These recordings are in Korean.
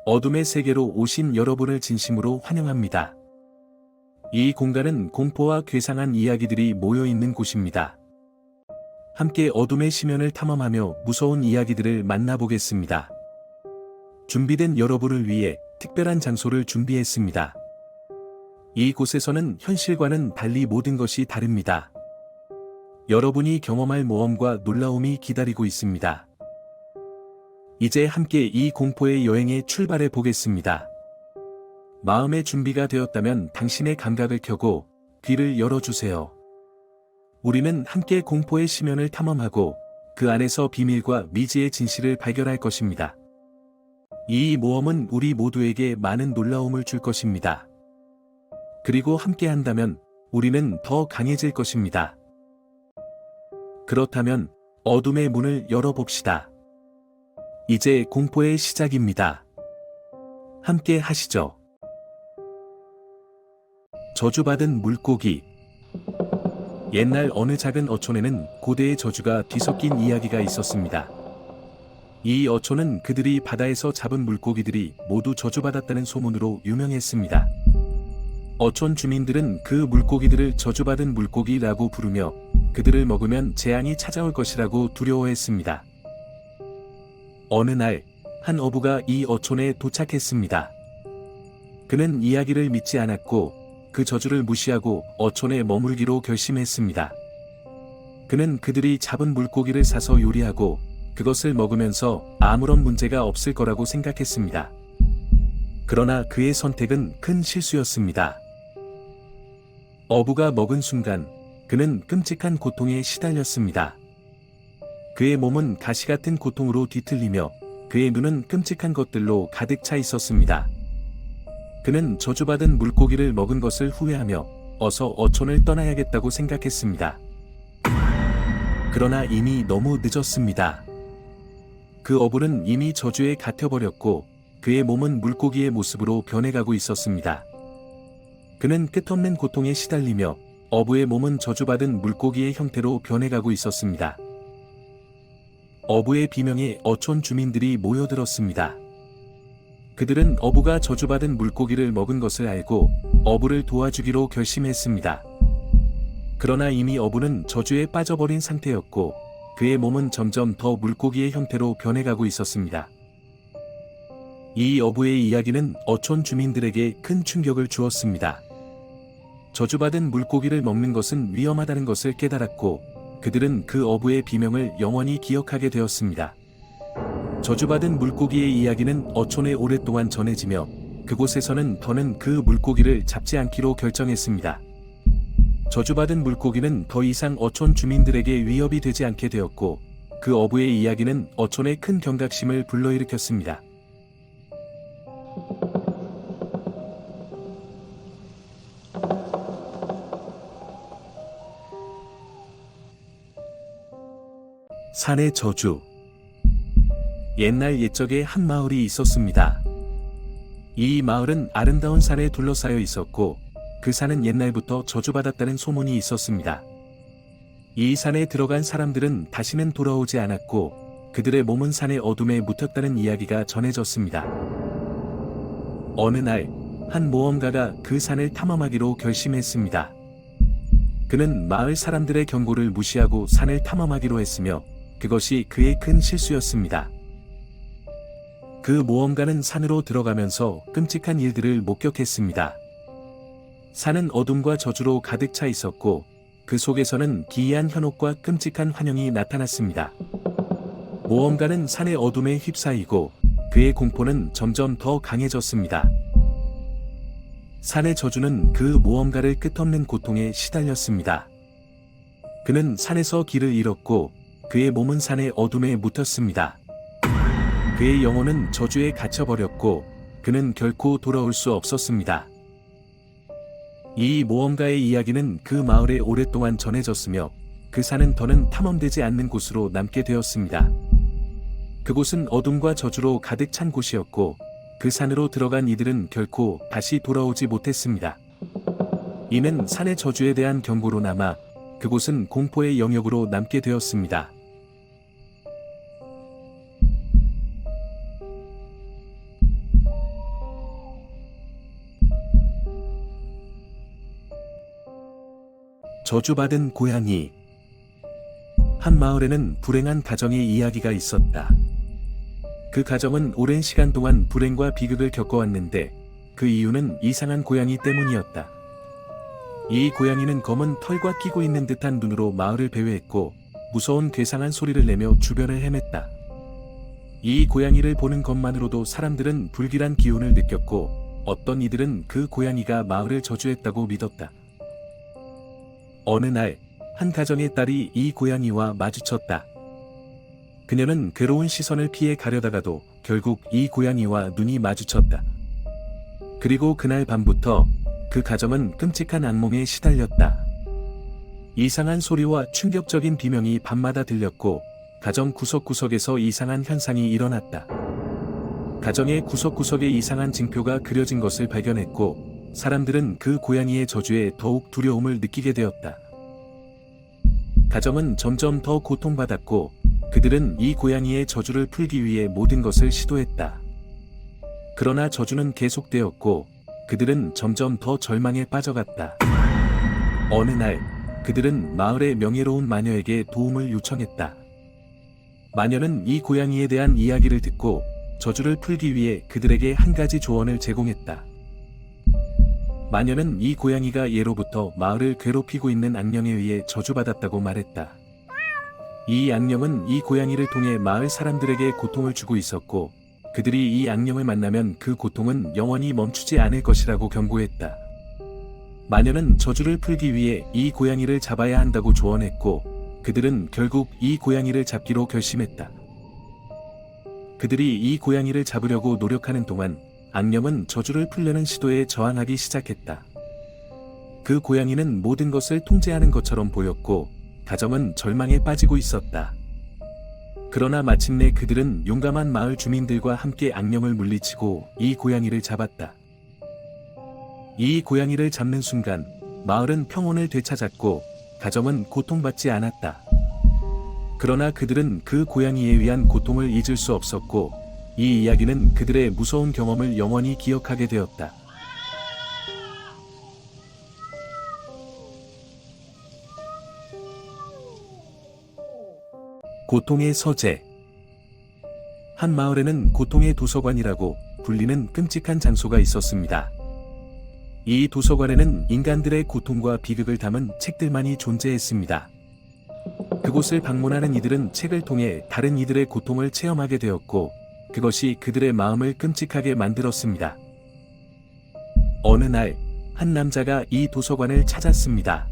어둠의 세계로 오신 여러분을 진심으로 환영합니다. 이 공간은 공포와 괴상한 이야기들이 모여있는 곳입니다. 함께 어둠의 심연을 탐험하며 무서운 이야기들을 만나보겠습니다. 준비된 여러분을 위해 특별한 장소를 준비했습니다. 이곳에서는 현실과는 달리 모든 것이 다릅니다. 여러분이 경험할 모험과 놀라움이 기다리고 있습니다. 이제 함께 이 공포의 여행에 출발해 보겠습니다. 마음의 준비가 되었다면 당신의 감각을 켜고 귀를 열어주세요. 우리는 함께 공포의 심연을 탐험하고 그 안에서 비밀과 미지의 진실을 발견할 것입니다. 이 모험은 우리 모두에게 많은 놀라움을 줄 것입니다. 그리고 함께 한다면 우리는 더 강해질 것입니다. 그렇다면 어둠의 문을 열어봅시다. 이제 공포의 시작입니다. 함께 하시죠. 저주받은 물고기. 옛날 어느 작은 어촌에는 고대의 저주가 뒤섞인 이야기가 있었습니다. 이 어촌은 그들이 바다에서 잡은 물고기들이 모두 저주받았다는 소문으로 유명했습니다. 어촌 주민들은 그 물고기들을 저주받은 물고기라고 부르며 그들을 먹으면 재앙이 찾아올 것이라고 두려워했습니다. 어느 날, 한 어부가 이 어촌에 도착했습니다. 그는 이야기를 믿지 않았고 그 저주를 무시하고 어촌에 머물기로 결심했습니다. 그는 그들이 잡은 물고기를 사서 요리하고 그것을 먹으면서 아무런 문제가 없을 거라고 생각했습니다. 그러나 그의 선택은 큰 실수였습니다. 어부가 먹은 순간 그는 끔찍한 고통에 시달렸습니다. 그의 몸은 가시 같은 고통으로 뒤틀리며 그의 눈은 끔찍한 것들로 가득 차 있었습니다. 그는 저주받은 물고기를 먹은 것을 후회하며 어서 어촌을 떠나야겠다고 생각했습니다. 그러나 이미 너무 늦었습니다. 그 어부는 이미 저주에 갇혀버렸고 그의 몸은 물고기의 모습으로 변해가고 있었습니다. 그는 끝없는 고통에 시달리며 어부의 몸은 저주받은 물고기의 형태로 변해가고 있었습니다. 어부의 비명에 어촌 주민들이 모여들었습니다. 그들은 어부가 저주받은 물고기를 먹은 것을 알고 어부를 도와주기로 결심했습니다. 그러나 이미 어부는 저주에 빠져버린 상태였고 그의 몸은 점점 더 물고기의 형태로 변해가고 있었습니다. 이 어부의 이야기는 어촌 주민들에게 큰 충격을 주었습니다. 저주받은 물고기를 먹는 것은 위험하다는 것을 깨달았고 그들은 그 어부의 비명을 영원히 기억하게 되었습니다. 저주받은 물고기의 이야기는 어촌에 오랫동안 전해지며 그곳에서는 더는 그 물고기를 잡지 않기로 결정했습니다. 저주받은 물고기는 더 이상 어촌 주민들에게 위협이 되지 않게 되었고 그 어부의 이야기는 어촌의 큰 경각심을 불러일으켰습니다. 산의 저주. 옛날 옛적에 한 마을이 있었습니다. 이 마을은 아름다운 산에 둘러싸여 있었고 그 산은 옛날부터 저주받았다는 소문이 있었습니다. 이 산에 들어간 사람들은 다시는 돌아오지 않았고 그들의 몸은 산의 어둠에 묻혔다는 이야기가 전해졌습니다. 어느 날, 한 모험가가 그 산을 탐험하기로 결심했습니다. 그는 마을 사람들의 경고를 무시하고 산을 탐험하기로 했으며 그것이 그의 큰 실수였습니다. 그 모험가는 산으로 들어가면서 끔찍한 일들을 목격했습니다. 산은 어둠과 저주로 가득 차 있었고 그 속에서는 기이한 현혹과 끔찍한 환영이 나타났습니다. 모험가는 산의 어둠에 휩싸이고 그의 공포는 점점 더 강해졌습니다. 산의 저주는 그 모험가를 끝없는 고통에 시달렸습니다. 그는 산에서 길을 잃었고 그의 몸은 산의 어둠에 묻혔습니다. 그의 영혼은 저주에 갇혀버렸고 그는 결코 돌아올 수 없었습니다. 이 모험가의 이야기는 그 마을에 오랫동안 전해졌으며 그 산은 더는 탐험되지 않는 곳으로 남게 되었습니다. 그곳은 어둠과 저주로 가득 찬 곳이었고 그 산으로 들어간 이들은 결코 다시 돌아오지 못했습니다. 이는 산의 저주에 대한 경고로 남아 그곳은 공포의 영역으로 남게 되었습니다. 저주받은 고양이. 한 마을에는 불행한 가정의 이야기가 있었다. 그 가정은 오랜 시간 동안 불행과 비극을 겪어왔는데 그 이유는 이상한 고양이 때문이었다. 이 고양이는 검은 털과 끼고 있는 듯한 눈으로 마을을 배회했고 무서운 괴상한 소리를 내며 주변을 헤맸다. 이 고양이를 보는 것만으로도 사람들은 불길한 기운을 느꼈고 어떤 이들은 그 고양이가 마을을 저주했다고 믿었다. 어느 날, 한 가정의 딸이 이 고양이와 마주쳤다. 그녀는 괴로운 시선을 피해 가려다가도 결국 이 고양이와 눈이 마주쳤다. 그리고 그날 밤부터 그 가정은 끔찍한 악몽에 시달렸다. 이상한 소리와 충격적인 비명이 밤마다 들렸고 가정 구석구석에서 이상한 현상이 일어났다. 가정의 구석구석에 이상한 징표가 그려진 것을 발견했고 사람들은 그 고양이의 저주에 더욱 두려움을 느끼게 되었다. 가정은 점점 더 고통받았고 그들은 이 고양이의 저주를 풀기 위해 모든 것을 시도했다. 그러나 저주는 계속되었고 그들은 점점 더 절망에 빠져갔다. 어느 날 그들은 마을의 명예로운 마녀에게 도움을 요청했다. 마녀는 이 고양이에 대한 이야기를 듣고 저주를 풀기 위해 그들에게 한 가지 조언을 제공했다. 마녀는 이 고양이가 예로부터 마을을 괴롭히고 있는 악령에 의해 저주받았다고 말했다. 이 악령은 이 고양이를 통해 마을 사람들에게 고통을 주고 있었고 그들이 이 악령을 만나면 그 고통은 영원히 멈추지 않을 것이라고 경고했다. 마녀는 저주를 풀기 위해 이 고양이를 잡아야 한다고 조언했고 그들은 결국 이 고양이를 잡기로 결심했다. 그들이 이 고양이를 잡으려고 노력하는 동안 악령은 저주를 풀려는 시도에 저항하기 시작했다. 그 고양이는 모든 것을 통제하는 것처럼 보였고 가정은 절망에 빠지고 있었다. 그러나 마침내 그들은 용감한 마을 주민들과 함께 악령을 물리치고 이 고양이를 잡았다. 이 고양이를 잡는 순간 마을은 평온을 되찾았고 가정은 고통받지 않았다. 그러나 그들은 그 고양이에 의한 고통을 잊을 수 없었고 이 이야기는 그들의 무서운 경험을 영원히 기억하게 되었다. 고통의 서재. 한 마을에는 고통의 도서관이라고 불리는 끔찍한 장소가 있었습니다. 이 도서관에는 인간들의 고통과 비극을 담은 책들만이 존재했습니다. 그곳을 방문하는 이들은 책을 통해 다른 이들의 고통을 체험하게 되었고 그것이 그들의 마음을 끔찍하게 만들었습니다. 어느 날, 한 남자가 이 도서관을 찾았습니다.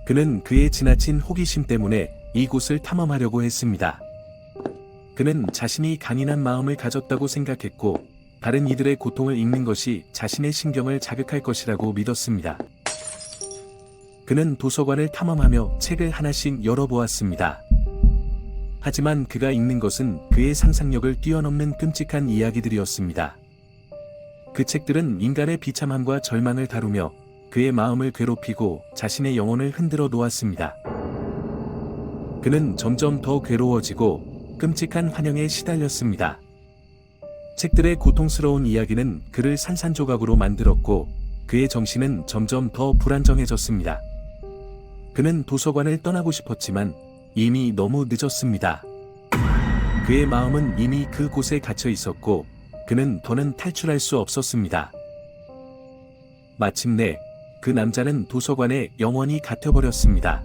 그는 그의 지나친 호기심 때문에 이곳을 탐험하려고 했습니다. 그는 자신이 강인한 마음을 가졌다고 생각했고 다른 이들의 고통을 읽는 것이 자신의 신경을 자극할 것이라고 믿었습니다. 그는 도서관을 탐험하며 책을 하나씩 열어보았습니다. 하지만 그가 읽는 것은 그의 상상력을 뛰어넘는 끔찍한 이야기들이었습니다. 그 책들은 인간의 비참함과 절망을 다루며 그의 마음을 괴롭히고 자신의 영혼을 흔들어 놓았습니다. 그는 점점 더 괴로워지고 끔찍한 환영에 시달렸습니다. 책들의 고통스러운 이야기는 그를 산산조각으로 만들었고 그의 정신은 점점 더 불안정해졌습니다. 그는 도서관을 떠나고 싶었지만 이미 너무 늦었습니다. 그의 마음은 이미 그곳에 갇혀 있었고 그는 더는 탈출할 수 없었습니다. 마침내 그 남자는 도서관에 영원히 갇혀버렸습니다.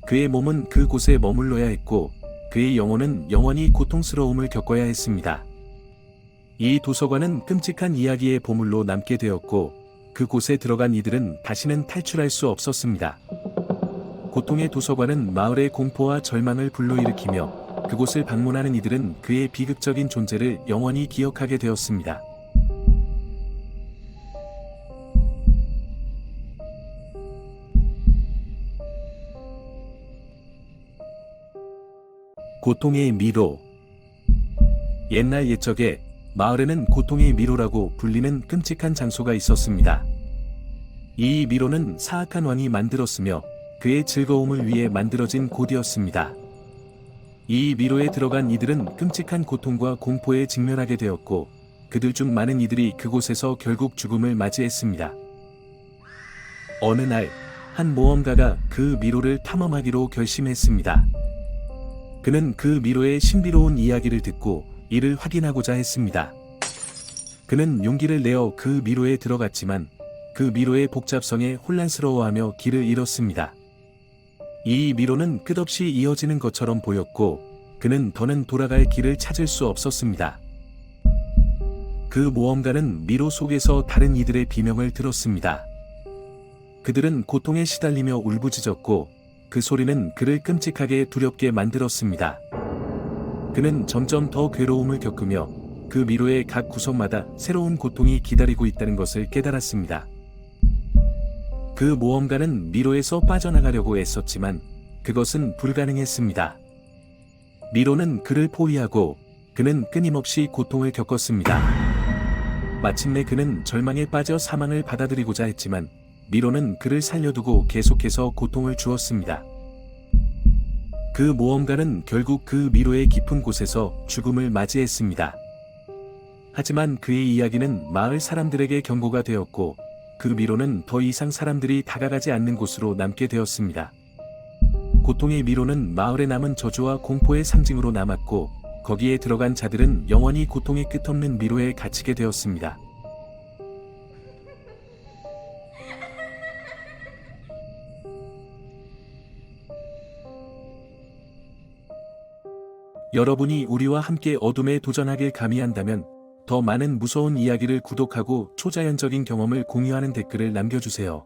그의 몸은 그곳에 머물러야 했고 그의 영혼은 영원히 고통스러움을 겪어야 했습니다. 이 도서관은 끔찍한 이야기의 보물로 남게 되었고 그곳에 들어간 이들은 다시는 탈출할 수 없었습니다. 고통의 도서관은 마을의 공포와 절망을 불러일으키며 그곳을 방문하는 이들은 그의 비극적인 존재를 영원히 기억하게 되었습니다. 고통의 미로. 옛날 옛적에 마을에는 고통의 미로라고 불리는 끔찍한 장소가 있었습니다. 이 미로는 사악한 왕이 만들었으며 그의 즐거움을 위해 만들어진 곳이었습니다. 이 미로에 들어간 이들은 끔찍한 고통과 공포에 직면하게 되었고 그들 중 많은 이들이 그곳에서 결국 죽음을 맞이했습니다. 어느 날 한 모험가가 그 미로를 탐험하기로 결심했습니다. 그는 그 미로의 신비로운 이야기를 듣고 이를 확인하고자 했습니다. 그는 용기를 내어 그 미로에 들어갔지만 그 미로의 복잡성에 혼란스러워하며 길을 잃었습니다. 이 미로는 끝없이 이어지는 것처럼 보였고 그는 더는 돌아갈 길을 찾을 수 없었습니다. 그 모험가는 미로 속에서 다른 이들의 비명을 들었습니다. 그들은 고통에 시달리며 울부짖었고 그 소리는 그를 끔찍하게 두렵게 만들었습니다. 그는 점점 더 괴로움을 겪으며 그 미로의 각 구석마다 새로운 고통이 기다리고 있다는 것을 깨달았습니다. 그 모험가는 미로에서 빠져나가려고 애썼지만 그것은 불가능했습니다. 미로는 그를 포위하고 그는 끊임없이 고통을 겪었습니다. 마침내 그는 절망에 빠져 사망을 받아들이고자 했지만 미로는 그를 살려두고 계속해서 고통을 주었습니다. 그 모험가는 결국 그 미로의 깊은 곳에서 죽음을 맞이했습니다. 하지만 그의 이야기는 마을 사람들에게 경고가 되었고 그 미로는 더 이상 사람들이 다가가지 않는 곳으로 남게 되었습니다. 고통의 미로는 마을에 남은 저주와 공포의 상징으로 남았고 거기에 들어간 자들은 영원히 고통의 끝없는 미로에 갇히게 되었습니다. 여러분이 우리와 함께 어둠에 도전하길 감히한다면 더 많은 무서운 이야기를 구독하고 초자연적인 경험을 공유하는 댓글을 남겨주세요.